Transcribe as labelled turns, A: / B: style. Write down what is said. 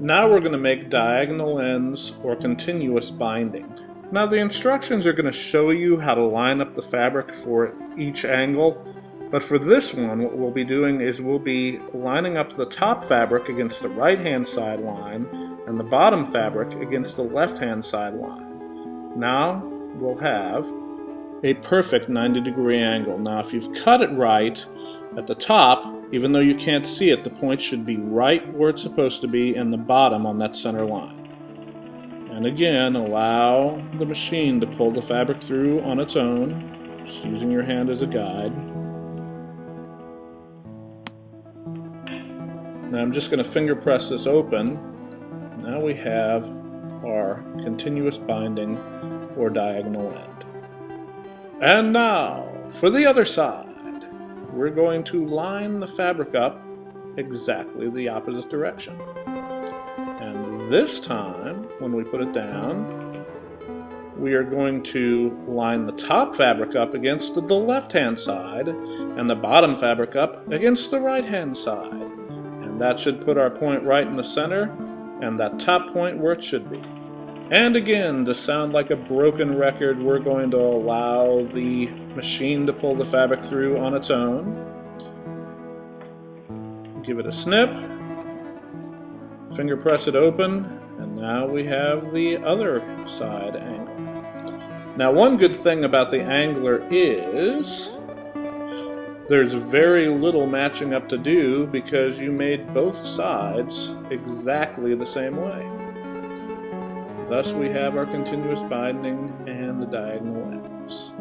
A: Now we're going to make diagonal ends or continuous binding. Now the instructions are going to show you how to line up the fabric for each angle, but for this one what we'll be doing is we'll be lining up the top fabric against the right hand side line and the bottom fabric against the left hand side line. Now we'll have a perfect 90-degree angle. Now if you've cut it right at the top, even though you can't see it, the point should be right where it's supposed to be in the bottom on that center line. And again, allow the machine to pull the fabric through on its own, just using your hand as a guide. Now I'm just going to finger press this open. Now we have our continuous binding or diagonal end. And now, for the other side, we're going to line the fabric up exactly the opposite direction. And this time, when we put it down, we are going to line the top fabric up against the left-hand side and the bottom fabric up against the right-hand side. And that should put our point right in the center and that top point where it should be. And again, to sound like a broken record, we're going to allow the machine to pull the fabric through on its own. Give it a snip, finger press it open, and now we have the other side angle. Now one good thing about the angler is there's very little matching up to do because you made both sides exactly the same way. Thus we have our continuous binding and the diagonal ends.